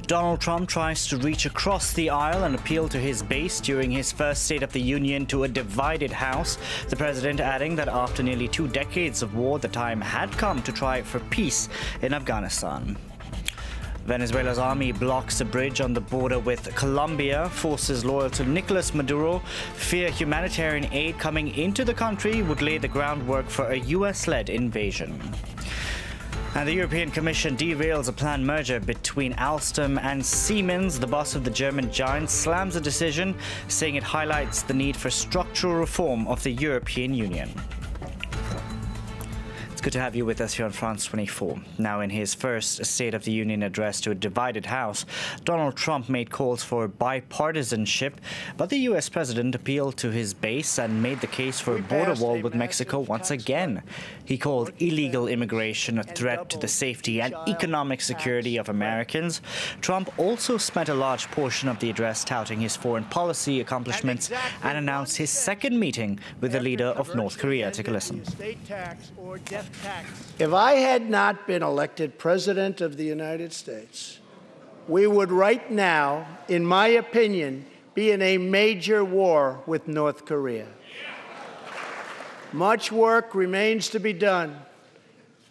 Donald Trump tries to reach across the aisle and appeal to his base during his first State of the Union to a divided House. The president adding that after nearly 2 decades of war, the time had come to try for peace in Afghanistan. Venezuela's army blocks a bridge on the border with Colombia. Forces loyal to Nicolas Maduro fear humanitarian aid coming into the country would lay the groundwork for a US-led invasion. And the European Commission derails a planned merger between Alstom and Siemens. The boss of the German giant slams the decision, saying it highlights the need for structural reform of the European Union. It's good to have you with us here on France 24. Now, in his first State of the Union address to a divided House, Donald Trump made calls for bipartisanship, but the U.S. president appealed to his base and made the case for a border wall with Mexico once again. He called illegal immigration a threat to the safety and economic security of Americans. Trump also spent a large portion of the address touting his foreign policy accomplishments and announced his second meeting with the leader of North Korea. Take a listen. If I had not been elected President of the United States, we would right now, in my opinion, be in a major war with North Korea. Much work remains to be done,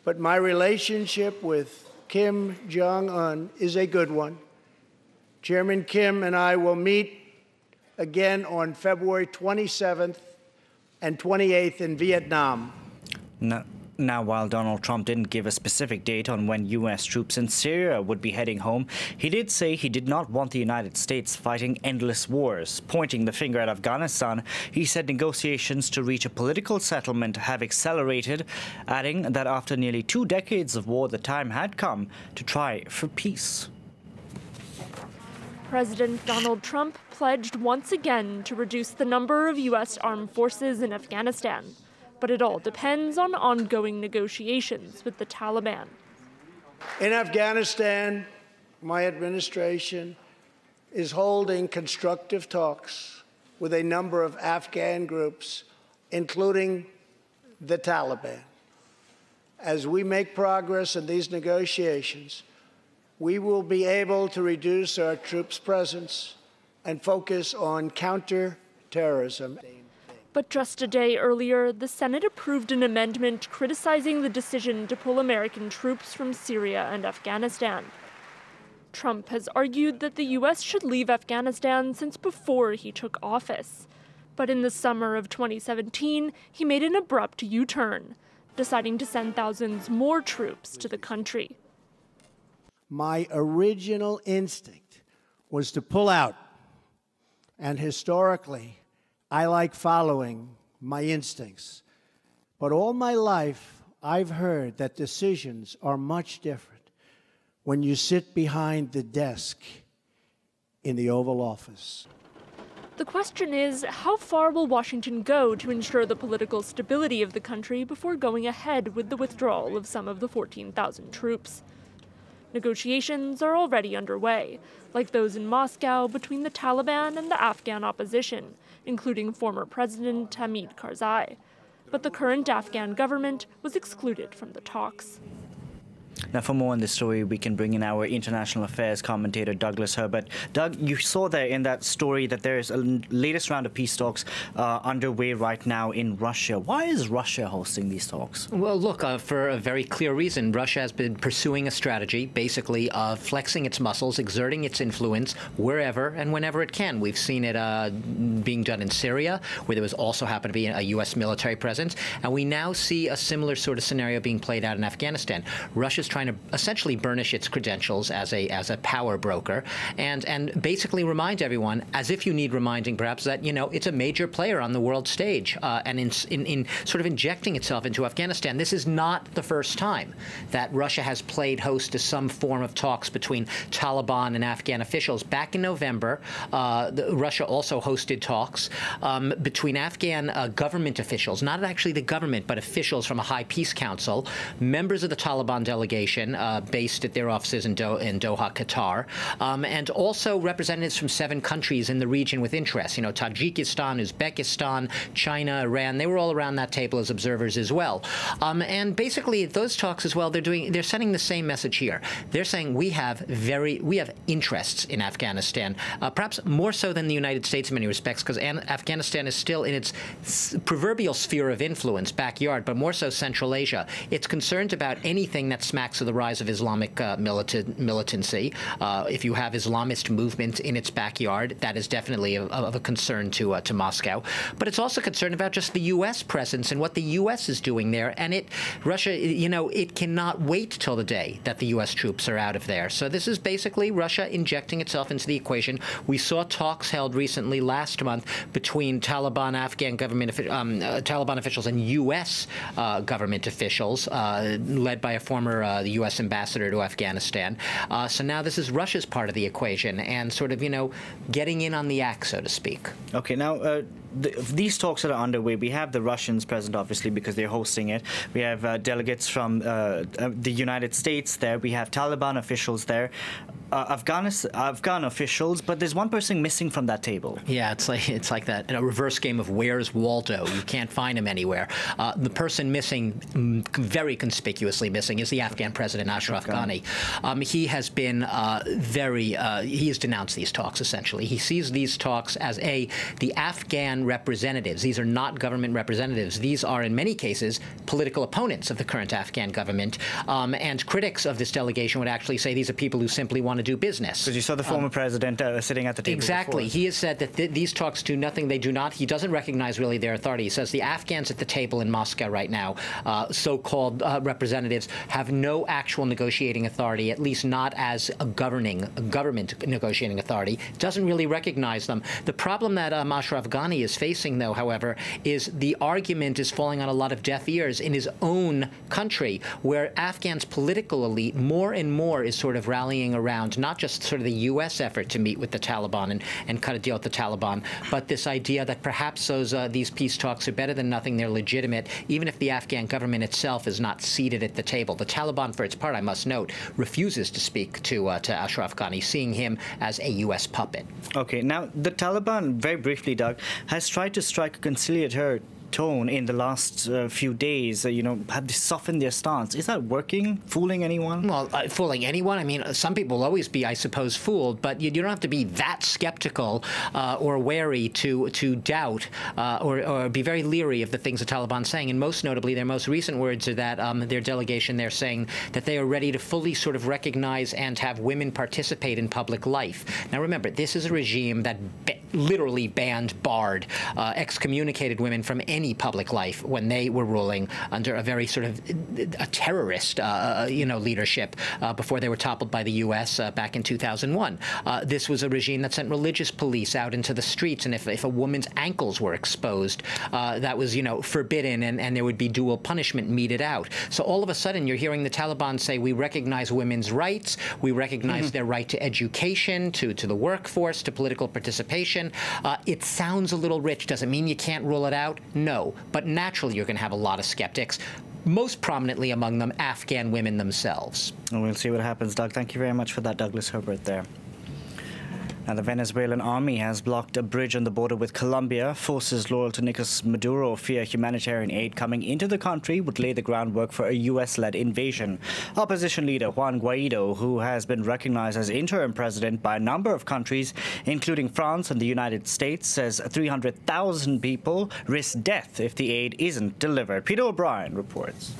but my relationship with Kim Jong-un is a good one. Chairman Kim and I will meet again on February 27th and 28th in Vietnam. Now, while Donald Trump didn't give a specific date on when U.S. troops in Syria would be heading home, he did say he did not want the United States fighting endless wars. Pointing the finger at Afghanistan, he said negotiations to reach a political settlement have accelerated, adding that after nearly 2 decades of war, the time had come to try for peace. President Donald Trump pledged once again to reduce the number of U.S. armed forces in Afghanistan. But it all depends on ongoing negotiations with the Taliban. In Afghanistan, my administration is holding constructive talks with a number of Afghan groups, including the Taliban. As we make progress in these negotiations, we will be able to reduce our troops' presence and focus on counterterrorism. But just a day earlier, the Senate approved an amendment criticizing the decision to pull American troops from Syria and Afghanistan. Trump has argued that the U.S. should leave Afghanistan since before he took office. But in the summer of 2017, he made an abrupt U-turn, deciding to send thousands more troops to the country. My original instinct was to pull out, and historically, I like following my instincts. But all my life, I've heard that decisions are much different when you sit behind the desk in the Oval Office. The question is, how far will Washington go to ensure the political stability of the country before going ahead with the withdrawal of some of the 14,000 troops? Negotiations are already underway, like those in Moscow between the Taliban and the Afghan opposition, including former President Hamid Karzai. But the current Afghan government was excluded from the talks. Now, for more on this story, we can bring in our international affairs commentator, Douglas Herbert. Doug, you saw there in that story that there is a latest round of peace talks underway right now in Russia. Why is Russia hosting these talks? Well, look, for a very clear reason. Russia has been pursuing a strategy, basically, of flexing its muscles, exerting its influence wherever and whenever it can. We've seen it being done in Syria, where there was also happened to be a U.S. military presence. And we now see a similar sort of scenario being played out in Afghanistan. Russia's trying to essentially burnish its credentials as a power broker and basically remind everyone, as if you need reminding perhaps, that, you know, it's a major player on the world stage and in sort of injecting itself into Afghanistan. This is not the first time that Russia has played host to some form of talks between Taliban and Afghan officials. Back in November, Russia also hosted talks between Afghan government officials, not actually the government, but officials from a high peace council, members of the Taliban delegation, delegation based at their offices in Doha, Qatar, and also representatives from 7 countries in the region with interest. You know, Tajikistan, Uzbekistan, China, Iran. They were all around that table as observers as well. And basically, at those talks as well, they're sending the same message here. They're saying we have interests in Afghanistan, perhaps more so than the United States in many respects, because Afghanistan is still in its proverbial sphere of influence, backyard, but more so Central Asia. It's concerned about anything that smacks of the rise of Islamic militancy. If you have Islamist movement in its backyard, that is definitely of a concern to Moscow. But it's also concerned about just the U.S. presence and what the U.S. is doing there. And Russia, you know, it cannot wait till the day that the U.S. troops are out of there. So this is basically Russia injecting itself into the equation. We saw talks held recently last month between Taliban officials and U.S. Government officials, led by a former U.S. ambassador to Afghanistan. So now this is Russia's part of the equation and sort of, you know, getting in on the act, so to speak. Okay, now these talks that are underway, we have the Russians present, obviously, because they're hosting it. We have delegates from the United States there. We have Taliban officials there, Afghan officials, but there's one person missing from that table. Yeah, it's like that in a reverse game of Where's Waldo? You can't find him anywhere. The person missing, very conspicuously missing, is the Afghan president, Ashraf Ghani. He has been he has denounced these talks, essentially. He sees these talks as the Afghan representatives. These are not government representatives. These are, in many cases, political opponents of the current Afghan government. And critics of this delegation would actually say these are people who simply want to do business. Because you saw the former president sitting at the table. Exactly. Before. He has said that these talks do nothing. They do not. He doesn't recognize really their authority. He says the Afghans at the table in Moscow right now, so-called representatives, have no actual negotiating authority, at least not as a government negotiating authority. Doesn't really recognize them. The problem that Ashraf Ghani is facing, though, however, is the argument is falling on a lot of deaf ears in his own country, where Afghan's political elite more and more is sort of rallying around not just sort of the U.S. effort to meet with the Taliban and cut a deal with the Taliban, but this idea that perhaps these peace talks are better than nothing, they're legitimate, even if the Afghan government itself is not seated at the table. The Taliban, for its part, I must note, refuses to speak to Ashraf Ghani, seeing him as a U.S. puppet. Okay, now the Taliban, very briefly, Doug, has tried to strike a conciliatory tone in the last few days, you know, have they softened their stance? Is that working? Fooling anyone? Well, fooling anyone? I mean, some people will always be, I suppose, fooled, but you don't have to be that skeptical or wary to doubt or be very leery of the things the Taliban's saying. And most notably, their most recent words are that their delegation, they're saying that they are ready to fully sort of recognize and have women participate in public life. Now, remember, this is a regime that literally barred, excommunicated women from any public life when they were ruling under a very sort of a terrorist, leadership before they were toppled by the U.S. Back in 2001. This was a regime that sent religious police out into the streets, and if a woman's ankles were exposed, that was, forbidden, and there would be dual punishment meted out. So all of a sudden, you're hearing the Taliban say, we recognize women's rights, we recognize their right to education, to the workforce, to political participation. It sounds a little rich. Does it mean you can't rule it out? No. But naturally, you're going to have a lot of skeptics, most prominently among them Afghan women themselves. Well, we'll see what happens, Doug. Thank you very much for that, Douglas Herbert there. Now, the Venezuelan army has blocked a bridge on the border with Colombia. Forces loyal to Nicolas Maduro fear humanitarian aid coming into the country would lay the groundwork for a U.S.-led invasion. Opposition leader Juan Guaido, who has been recognized as interim president by a number of countries, including France and the United States, says 300,000 people risk death if the aid isn't delivered. Peter O'Brien reports.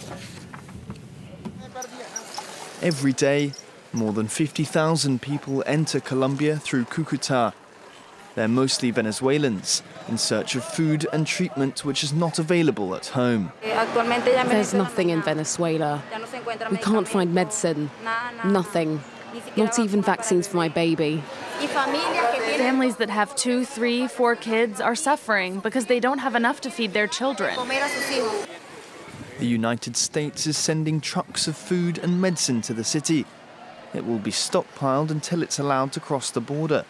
Every day, more than 50,000 people enter Colombia through Cúcuta. They're mostly Venezuelans, in search of food and treatment which is not available at home. There's nothing in Venezuela. We can't find medicine. Nothing. Not even vaccines for my baby. Families that have 2, 3, 4 kids are suffering because they don't have enough to feed their children. The United States is sending trucks of food and medicine to the city. It will be stockpiled until it's allowed to cross the border,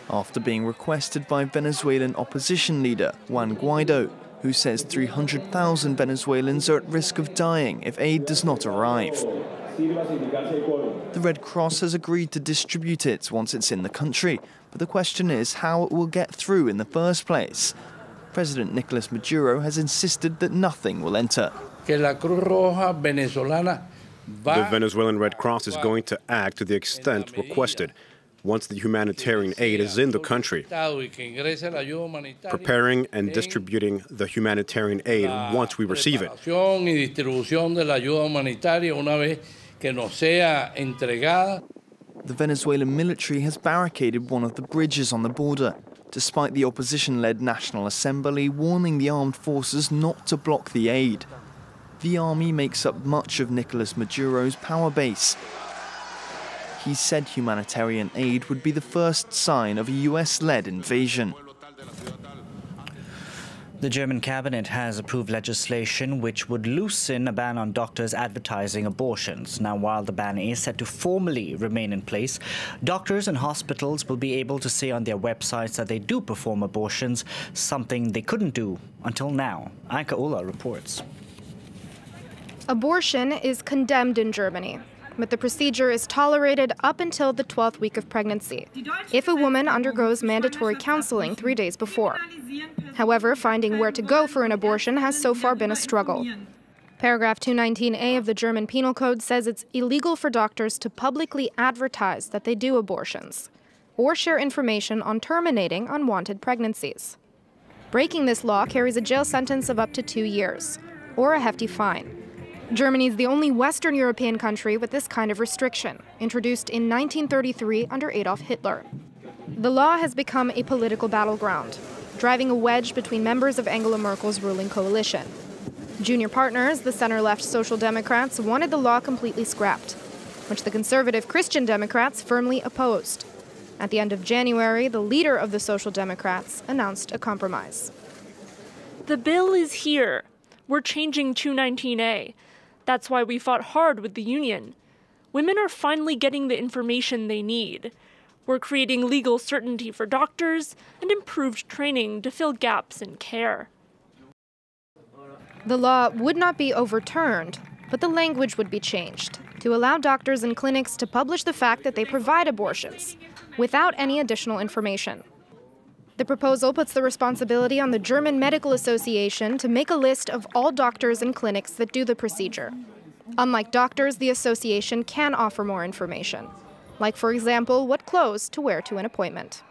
after being requested by Venezuelan opposition leader Juan Guaido, who says 300,000 Venezuelans are at risk of dying if aid does not arrive. The Red Cross has agreed to distribute it once it's in the country, but the question is how it will get through in the first place. President Nicolas Maduro has insisted that nothing will enter. The Venezuelan Red Cross is going to act to the extent requested once the humanitarian aid is in the country, preparing and distributing the humanitarian aid once we receive it. The Venezuelan military has barricaded one of the bridges on the border, despite the opposition-led National Assembly warning the armed forces not to block the aid. The army makes up much of Nicolas Maduro's power base. He said humanitarian aid would be the first sign of a US-led invasion. The German cabinet has approved legislation which would loosen a ban on doctors advertising abortions. Now, while the ban is set to formally remain in place, doctors and hospitals will be able to say on their websites that they do perform abortions, something they couldn't do until now. Anka Ola reports. Abortion is condemned in Germany, but the procedure is tolerated up until the 12th week of pregnancy, if a woman undergoes mandatory counseling 3 days before. However, finding where to go for an abortion has so far been a struggle. Paragraph 219A of the German Penal Code says it's illegal for doctors to publicly advertise that they do abortions, or share information on terminating unwanted pregnancies. Breaking this law carries a jail sentence of up to 2 years, or a hefty fine. Germany is the only Western European country with this kind of restriction, introduced in 1933 under Adolf Hitler. The law has become a political battleground, driving a wedge between members of Angela Merkel's ruling coalition. Junior partners, the center-left Social Democrats, wanted the law completely scrapped, which the conservative Christian Democrats firmly opposed. At the end of January, the leader of the Social Democrats announced a compromise. The bill is here. We're changing 219A. That's why we fought hard with the union. Women are finally getting the information they need. We're creating legal certainty for doctors and improved training to fill gaps in care. The law would not be overturned, but the language would be changed to allow doctors and clinics to publish the fact that they provide abortions without any additional information. The proposal puts the responsibility on the German Medical Association to make a list of all doctors and clinics that do the procedure. Unlike doctors, the association can offer more information, like, for example, what clothes to wear to an appointment.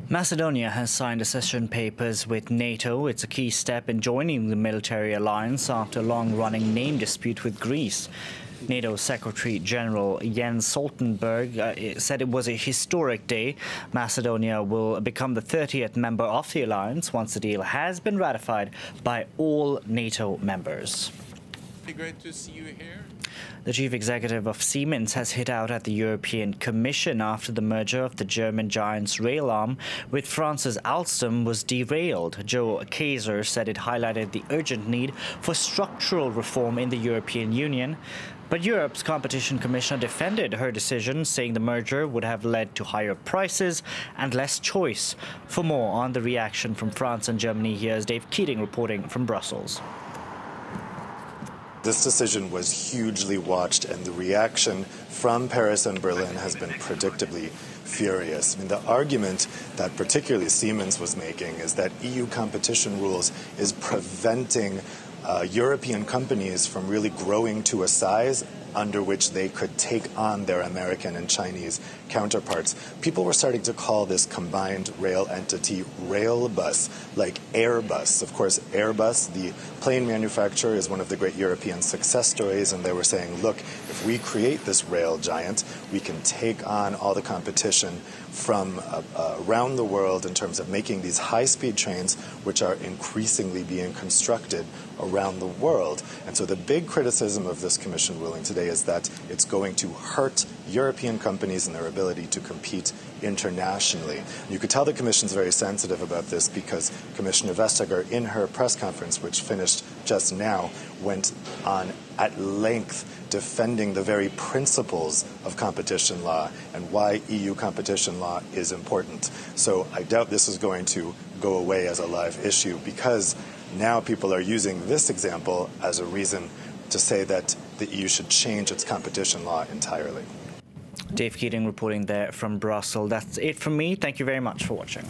Macedonia has signed accession papers with NATO. It's a key step in joining the military alliance after a long-running name dispute with Greece. NATO Secretary General Jens Stoltenberg said it was a historic day. Macedonia will become the 30th member of the alliance once the deal has been ratified by all NATO members. Great to see you here. The chief executive of Siemens has hit out at the European Commission after the merger of the German giant's rail arm with France's Alstom was derailed. Joe Kaiser said it highlighted the urgent need for structural reform in the European Union. But Europe's competition commissioner defended her decision, saying the merger would have led to higher prices and less choice. For more on the reaction from France and Germany, here's Dave Keating reporting from Brussels. This decision was hugely watched, and the reaction from Paris and Berlin has been predictably furious. I mean, the argument that particularly Siemens was making is that EU competition rules is preventing European companies from really growing to a size under which they could take on their American and Chinese counterparts. People were starting to call this combined rail entity Railbus, like Airbus. Of course, Airbus, the plane manufacturer, is one of the great European success stories, and they were saying, look, if we create this rail giant, we can take on all the competition from around the world in terms of making these high-speed trains, which are increasingly being constructed around the world. And so the big criticism of this Commission ruling today is that it's going to hurt European companies and their ability to compete internationally. You could tell the Commission's very sensitive about this because Commissioner Vestager, in her press conference, which finished just now, went on at length defending the very principles of competition law and why EU competition law is important. So I doubt this is going to go away as a live issue because now people are using this example as a reason to say that the EU should change its competition law entirely. Dave Keating reporting there from Brussels. That's it from me. Thank you very much for watching.